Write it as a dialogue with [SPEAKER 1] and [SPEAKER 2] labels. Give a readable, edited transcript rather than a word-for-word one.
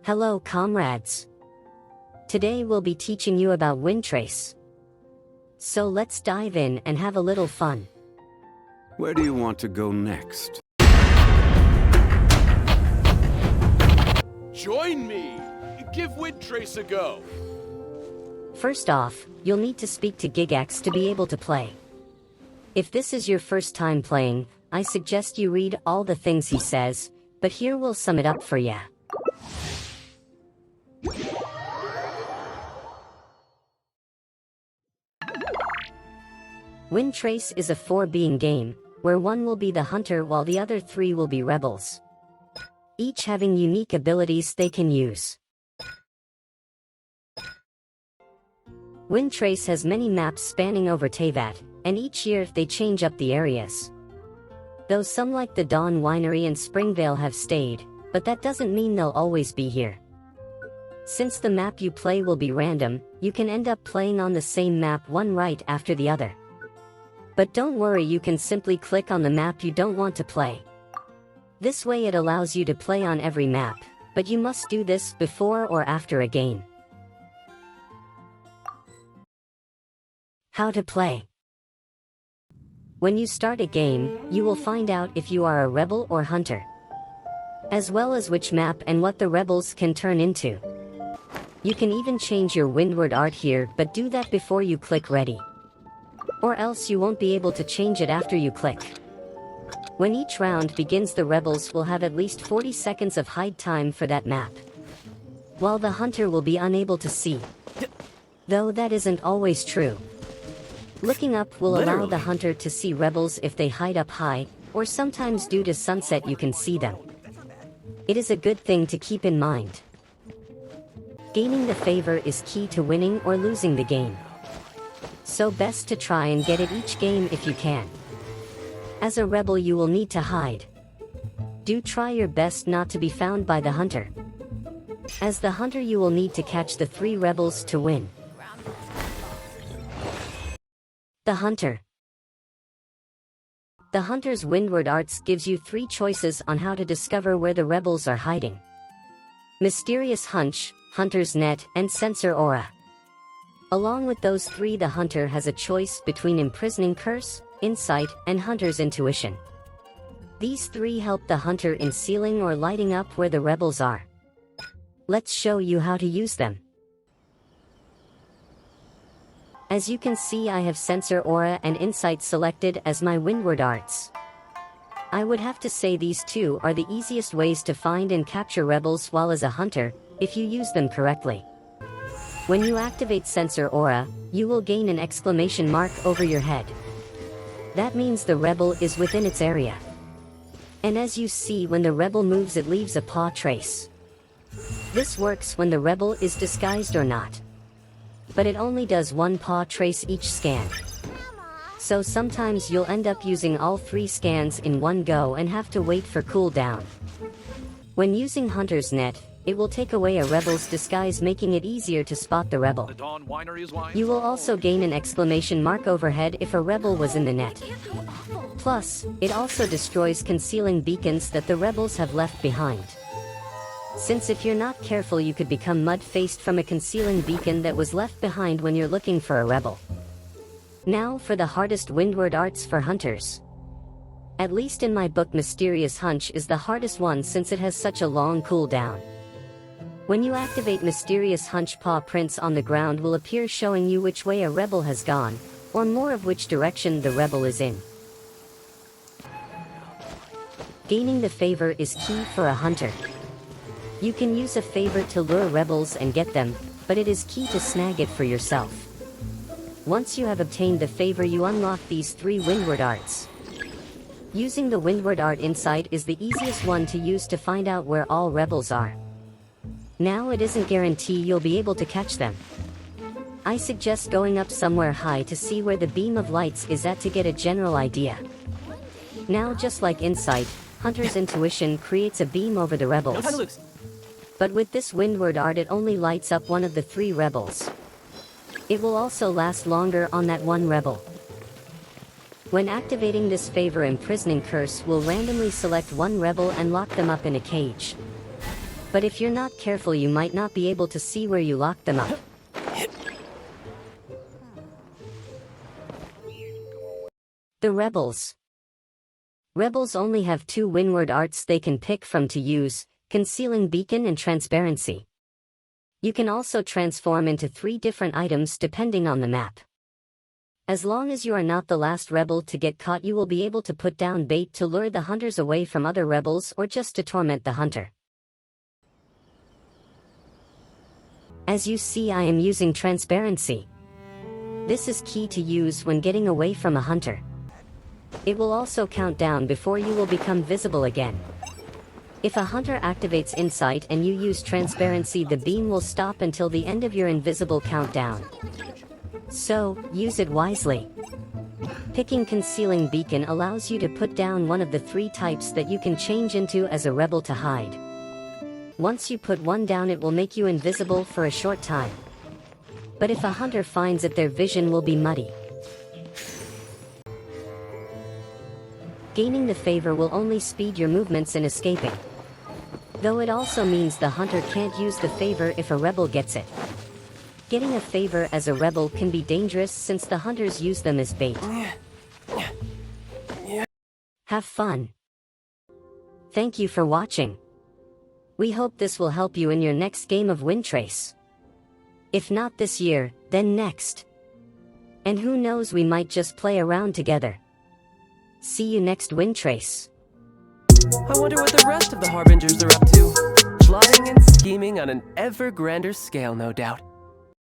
[SPEAKER 1] Hello comrades. Today we'll be teaching you about Windtrace. So let's dive in and have a little fun.
[SPEAKER 2] Where do you want to go next?
[SPEAKER 3] Join me! Give Windtrace a go!
[SPEAKER 1] First off, you'll need to speak to Gigax to be able to play. If this is your first time playing, I suggest you read all the things he says, but here we'll sum it up for ya. Windtrace is a 4-being game, where one will be the hunter while the other 3 will be rebels, each having unique abilities they can use. Windtrace has many maps spanning over Teyvat, and each year they change up the areas. Though some like the Dawn Winery and Springvale have stayed, but that doesn't mean they'll always be here. Since the map you play will be random, you can end up playing on the same map one right after the other. But don't worry, you can simply click on the map you don't want to play. This way it allows you to play on every map, but you must do this before or after a game. How to play. When you start a game, you will find out if you are a rebel or hunter, as well as which map and what the rebels can turn into. You can even change your windward art here, but do that before you click ready, or else you won't be able to change it after you click. When each round begins, the rebels will have at least 40 seconds of hide time for that map, while the hunter will be unable to see. Though that isn't always true. Looking up will allow the hunter to see rebels if they hide up high, or sometimes due to sunset you can see them. It is a good thing to keep in mind. Gaining the favor is key to winning or losing the game, so best to try and get it each game if you can. As a rebel you will need to hide. Do try your best not to be found by the hunter. As the hunter you will need to catch the 3 rebels to win. The hunter. The hunter's windward arts gives you 3 choices on how to discover where the rebels are hiding: Mysterious Hunch, Hunter's Net, and Sensor Aura. Along with those 3, the hunter has a choice between Imprisoning Curse, Insight, and Hunter's Intuition. These 3 help the hunter in sealing or lighting up where the rebels are. Let's show you how to use them. As you can see, I have Sensor Aura and Insight selected as my windward arts. I would have to say these 2 are the easiest ways to find and capture rebels while as a hunter, if you use them correctly. When you activate Sensor Aura, you will gain an exclamation mark over your head. That means the rebel is within its area. And as you see, when the rebel moves it leaves a paw trace. This works when the rebel is disguised or not, but it only does 1 paw trace each scan. So sometimes you'll end up using all 3 scans in one go and have to wait for cooldown. When using Hunter's Net, it will take away a rebel's disguise, making it easier to spot the rebel. You will also gain an exclamation mark overhead if a rebel was in the net. Plus, it also destroys concealing beacons that the rebels have left behind. Since if you're not careful you could become mud-faced from a concealing beacon that was left behind when you're looking for a rebel. Now for the hardest windward arts for hunters. At least in my book, Mysterious Hunch is the hardest one since it has such a long cooldown. When you activate Mysterious Hunch, paw prints on the ground will appear showing you which way a rebel has gone, or more of which direction the rebel is in. Gaining the favor is key for a hunter. You can use a favor to lure rebels and get them, but it is key to snag it for yourself. Once you have obtained the favor, you unlock these 3 windward arts. Using the windward art Insight is the easiest one to use to find out where all rebels are. Now it isn't guaranteed you'll be able to catch them. I suggest going up somewhere high to see where the beam of lights is at to get a general idea. Now, just like Insight, Hunter's Intuition creates a beam over the rebels. But with this windward art it only lights up one of the 3 rebels. It will also last longer on that one rebel. When activating this favor, Imprisoning Curse will randomly select 1 rebel and lock them up in a cage. But if you're not careful, you might not be able to see where you locked them up. The Rebels. Rebels only have 2 windward arts they can pick from to use: Concealing Beacon and Transparency. You can also transform into 3 different items depending on the map. As long as you are not the last rebel to get caught, you will be able to put down bait to lure the hunters away from other rebels or just to torment the hunter. As you see, I am using Transparency. This is key to use when getting away from a hunter. It will also count down before you will become visible again. If a hunter activates Insight and you use Transparency, the beam will stop until the end of your invisible countdown. So, use it wisely. Picking Concealing Beacon allows you to put down one of the 3 types that you can change into as a rebel to hide. Once you put one down, it will make you invisible for a short time. But if a hunter finds it, their vision will be muddy. Gaining the favor will only speed your movements in escaping. Though it also means the hunter can't use the favor if a rebel gets it. Getting a favor as a rebel can be dangerous since the hunters use them as bait. Have fun. Thank you for watching. We hope this will help you in your next game of Windtrace. If not this year, then next. And who knows, we might just play around together. See you next Windtrace.
[SPEAKER 4] I wonder what the rest of the Harbingers are up to. Plotting and scheming on an ever grander scale, no doubt.